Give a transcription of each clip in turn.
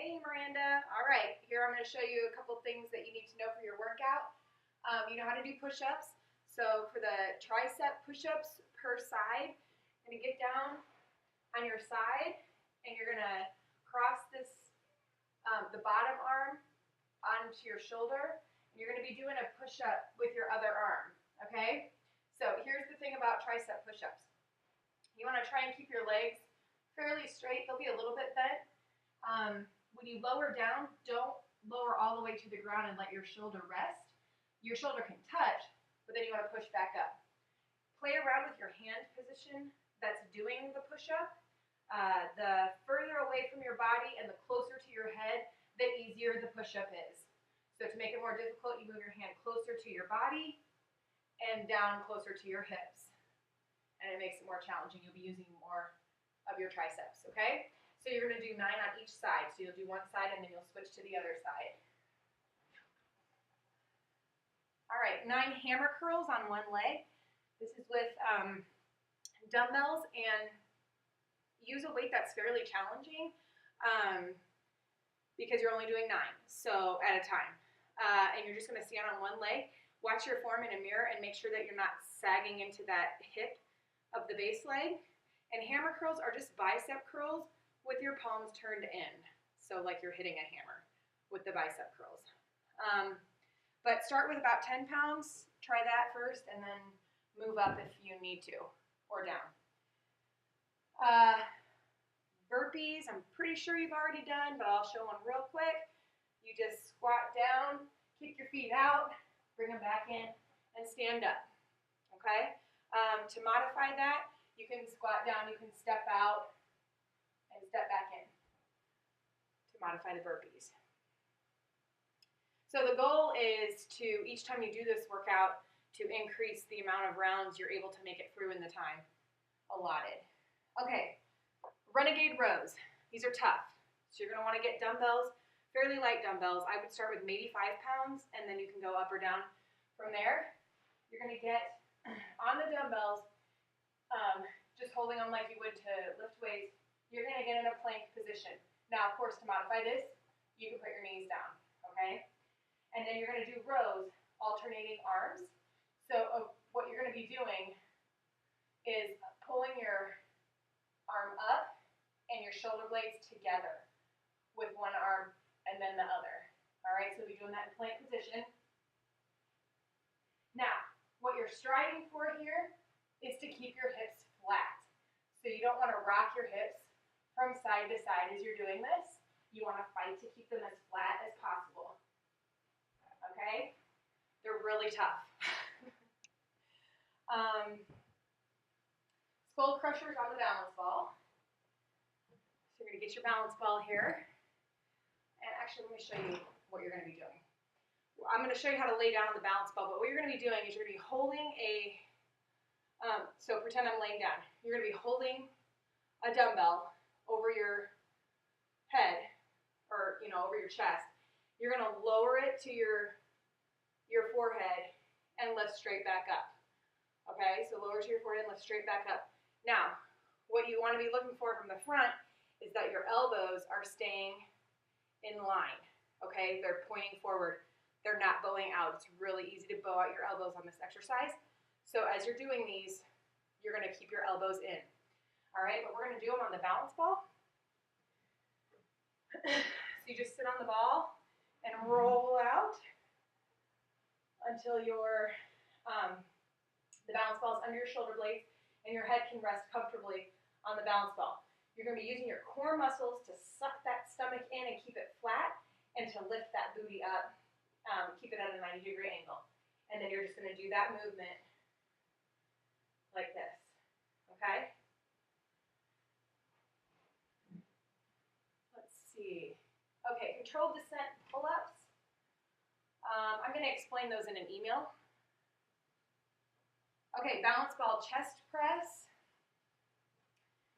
Hey, Miranda. All right, here I'm going to show you a couple things that you need to know for your workout. You know how to do push-ups. So for the tricep push-ups per side, you're going to get down on your side, and you're going to cross this, the bottom arm onto your shoulder, and you're going to be doing a push-up with your other arm, okay? So here's the thing about tricep push-ups. You want to try and keep your legs fairly straight. They'll be a little bit bent. When you lower down, don't lower all the way to the ground and let your shoulder rest. Your shoulder can touch, but then you want to push back up. Play around with your hand position that's doing the push-up. The further away from your body and the closer to your head, the easier the push-up is. So to make it more difficult, you move your hand closer to your body and down closer to your hips. And it makes it more challenging. You'll be using more of your triceps, okay? So you're going to do 9 on each side. So you'll do one side and then you'll switch to the other side. All right, 9 hammer curls on one leg. This is with dumbbells, and use a weight that's fairly challenging because you're only doing 9 so at a time. And you're just going to stand on one leg. Watch your form in a mirror and make sure that you're not sagging into that hip of the base leg. And hammer curls are just bicep curls with your palms turned in. So like you're hitting a hammer with the bicep curls. But start with about 10 pounds. Try that first and then move up if you need to, or down. Burpees, I'm pretty sure you've already done, but I'll show one real quick. You just squat down, kick your feet out, bring them back in, and stand up, okay? To modify that, you can squat down, you can step out, and step back in to modify the burpees. So the goal is to, each time you do this workout, to increase the amount of rounds you're able to make it through in the time allotted. Okay, renegade rows. These are tough. So you're going to want to get dumbbells, fairly light dumbbells. I would start with maybe 5 pounds, and then you can go up or down from there. You're going to get on the dumbbells, just holding them like you would to lift weights. You're going to get in a plank position. Now, of course, to modify this, you can put your knees down, okay? And then you're going to do rows, alternating arms. So what you're going to be doing is pulling your arm up and your shoulder blades together with one arm and then the other. All right, so we'll be doing that in plank position. Now, what you're striving for here is to keep your hips flat. So you don't want to rock your hips from side to side as you're doing this. You want to fight to keep them as flat as possible. Okay? They're really tough. Skull crushers on the balance ball. So you're going to get your balance ball here. And actually, let me show you what you're going to be doing. I'm going to show you how to lay down on the balance ball, but what you're going to be doing is you're going to be holding a, so pretend I'm laying down. You're going to be holding a dumbbell over your head, or over your chest. You're going to lower it to your forehead and lift straight back up. Okay, so lower to your forehead and lift straight back up. Now, what you want to be looking for from the front is that your elbows are staying in line. Okay, they're pointing forward. They're not bowing out. It's really easy to bow out your elbows on this exercise. So as you're doing these, you're going to keep your elbows in. All right, but we're going to do them on the balance ball. So you just sit on the ball and roll out until your the balance ball is under your shoulder blades and your head can rest comfortably on the balance ball. You're going to be using your core muscles to suck that stomach in and keep it flat, and to lift that booty up, keep it at a 90-degree angle. And then you're just going to do that movement like this, okay? Let's see. Okay, controlled descent pull-ups. I'm going to explain those in an email. Okay, balance ball chest press.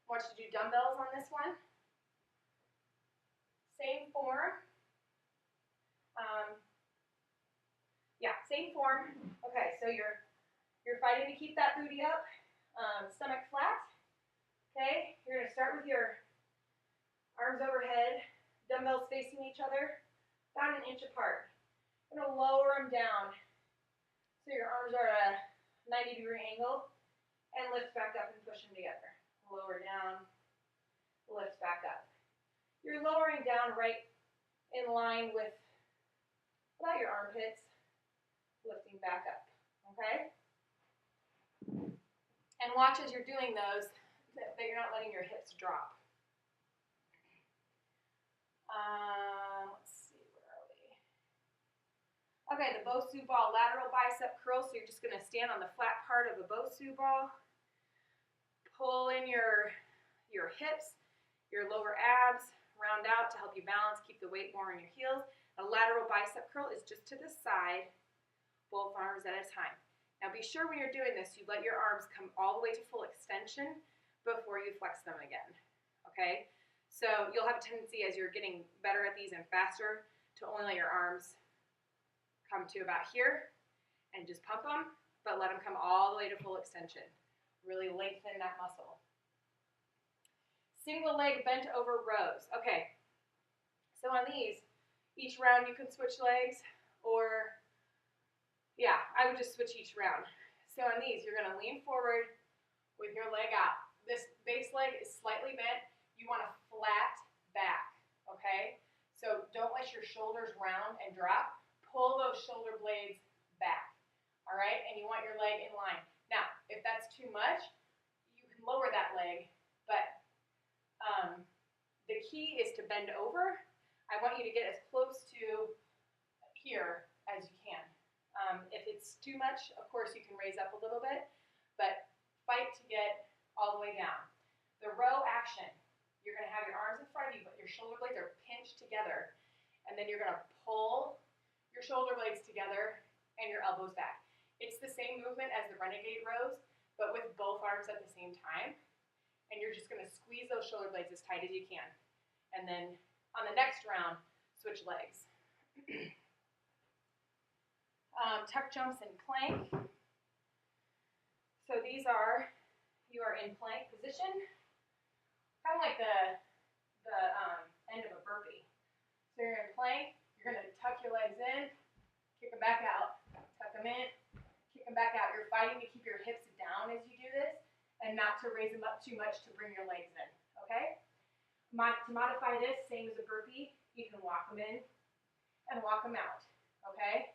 I want you to do dumbbells on this one. Same form. Same form. Okay, so you're fighting to keep that booty up, stomach flat. Okay, you're going to start with your arms overhead, dumbbells facing each other, about an inch apart. I'm going to lower them down so your arms are at a 90-degree angle, and lift back up and push them together. Lower down, lift back up. You're lowering down right in line with about your armpits, lifting back up, okay? And watch as you're doing those that you're not letting your hips drop. Let's see, where are we? Okay, the Bosu ball lateral bicep curl. So you're just going to stand on the flat part of a Bosu ball. Pull in your hips, your lower abs, round out to help you balance, keep the weight more on your heels. A lateral bicep curl is just to the side, both arms at a time. Now be sure when you're doing this, you let your arms come all the way to full extension before you flex them again, okay? So you'll have a tendency as you're getting better at these and faster to only let your arms come to about here and just pump them, but let them come all the way to full extension. Really lengthen that muscle. Single leg bent over rows. Okay, so on these, each round you can switch legs, or yeah, I would just switch each round. So on these, you're going to lean forward with your leg out. This base leg is slightly bent. You want a flat back, okay? So don't let your shoulders round and drop. Pull those shoulder blades back, all right? And you want your leg in line. Now, if that's too much, you can lower that leg, but the key is to bend over. I want you to get as close to here as you can. If it's too much, of course, you can raise up a little bit, but fight to get all the way down. The row action, you're going to have your arms in front of you, but your shoulder blades are pinched together, and then you're going to pull your shoulder blades together and your elbows back. It's the same movement as the renegade rows, but with both arms at the same time, and you're just going to squeeze those shoulder blades as tight as you can. And then on the next round, switch legs. Tuck jumps and plank. So these are, you are in plank position, kind of like the end of a burpee. So you're in plank, you're going to tuck your legs in, kick them back out, tuck them in, kick them back out. You're fighting to keep your hips down as you do this, and not to raise them up too much to bring your legs in, okay? To modify this, same as a burpee, you can walk them in and walk them out, okay?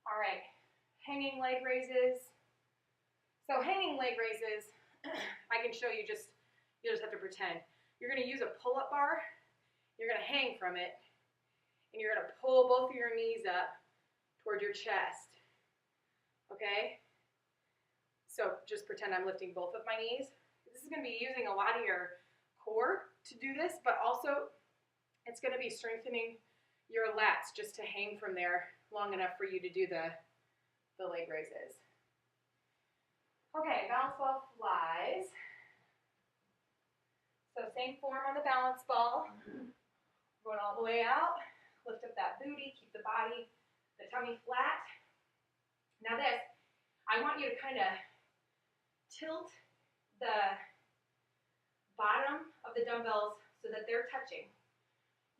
All right, hanging leg raises. So hanging leg raises, I can show you you'll just have to pretend. You're going to use a pull-up bar, you're going to hang from it, and you're going to pull both of your knees up toward your chest, okay? So just pretend I'm lifting both of my knees. This is going to be using a lot of your core to do this, but also it's going to be strengthening your lats just to hang from there long enough for you to do the leg raises. Okay, balance ball flies. So same form on the balance ball. Going all the way out. Lift up that booty, keep the body, the tummy flat. Now this, I want you to kind of tilt the bottom of the dumbbells so that they're touching.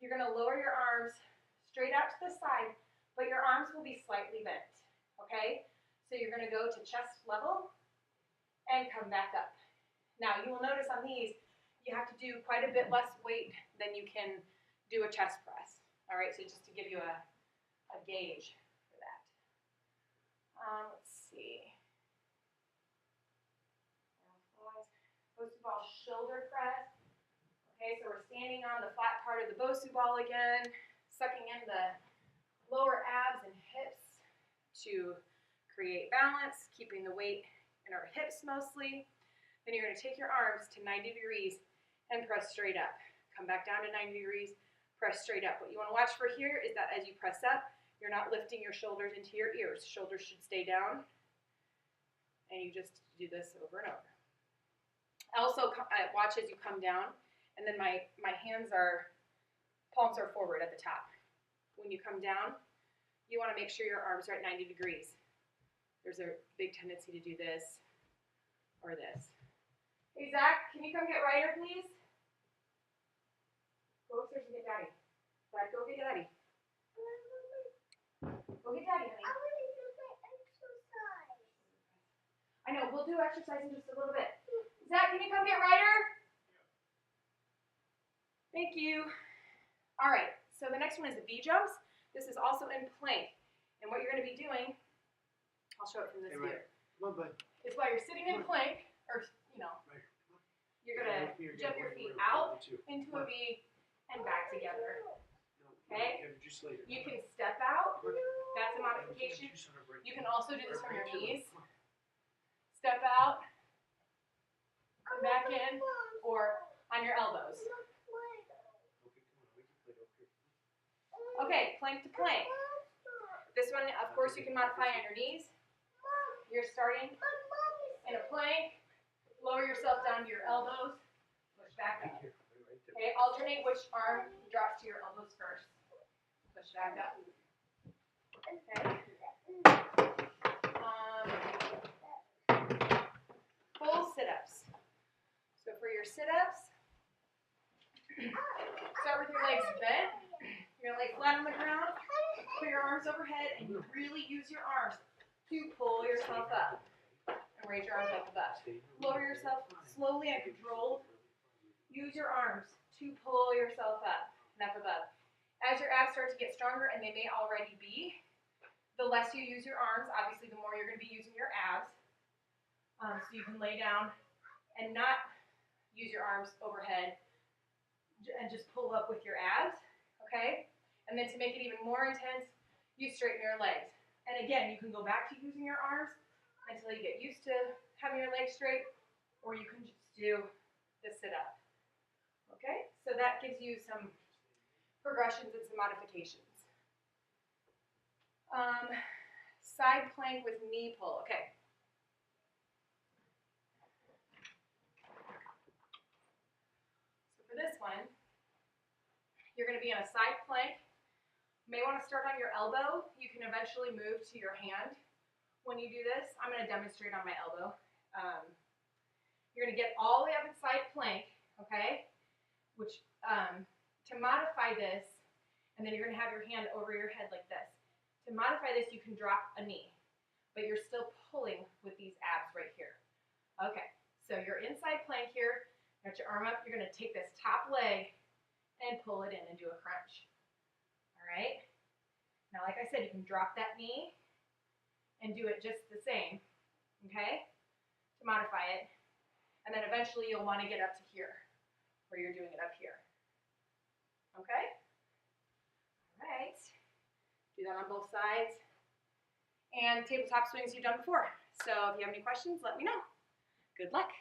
You're going to lower your arms straight out to the side, but your arms will be slightly bent, okay? So you're going to go to chest level and come back up. Now you will notice on these, you have to do quite a bit less weight than you can do a chest press. All right, so just to give you a gauge for that. Let's see. Bosu ball shoulder press. Okay, so we're standing on the flat part of the Bosu ball again, sucking in the lower abs and hips to create balance, keeping the weight in our hips mostly. Then you're going to take your arms to 90 degrees and press straight up. Come back down to 90 degrees, press straight up. What you want to watch for here is that as you press up, you're not lifting your shoulders into your ears. Shoulders should stay down, and you just do this over and over. Also, watch as you come down, and then my palms are forward at the top. When you come down, you want to make sure your arms are at 90 degrees. There's a big tendency to do this or this. Hey, Zach, can you come get Ryder, please? Go upstairs and get Daddy. Dad, go get Daddy. Go get Daddy, honey. I want to do my exercise. I know, we'll do exercise in just a little bit. Zach, can you come get Ryder? Thank you. All right, so the next one is the V jumps. This is also in plank. And what you're going to be doing, I'll show it from this view. Come on, bud. It's while you're sitting in plank, or, you know, you're going to jump your feet out into a V and back together. Okay? You can step out. That's a modification. You can also do this from your knees. Step out, come back in, or on your elbows. Okay, plank to plank. This one, of course, you can modify on your knees. You're starting in a plank. Lower yourself down to your elbows. Push back up. Okay, alternate which arm drops to your elbows first. Push back up. Okay. Full sit-ups. So for your sit-ups, start with your legs bent. You're going to lay flat on the ground. Put your arms overhead and you really use your arms to pull yourself up. And raise your arms up above. Lower yourself slowly and controlled. Use your arms to pull yourself up and up above. As your abs start to get stronger, and they may already be, the less you use your arms, obviously the more you're going to be using your abs. So you can lay down and not use your arms overhead and just pull up with your abs, okay? And then to make it even more intense, you straighten your legs. And again, you can go back to using your arms until you get used to having your legs straight, or you can just do the sit-up. Okay, so that gives you some progressions and some modifications. Side plank with knee pull. Okay. So for this one, you're going to be in a side plank. You may want to start on your elbow. You can eventually move to your hand when you do this. I'm going to demonstrate on my elbow. You're going to get all the way up in side plank, okay? Which, to modify this, and then you're going to have your hand over your head like this. To modify this, you can drop a knee, but you're still pulling with these abs right here. Okay, so you're inside plank here. Got your arm up. You're going to take this top leg and pull it in and do a crunch. All right? Now, like I said, you can drop that knee and do it just the same, okay, to modify it. And then eventually you'll want to get up to here, where you're doing it up here. Okay? All right. Do that on both sides. And tabletop swings you've done before. So if you have any questions, let me know. Good luck.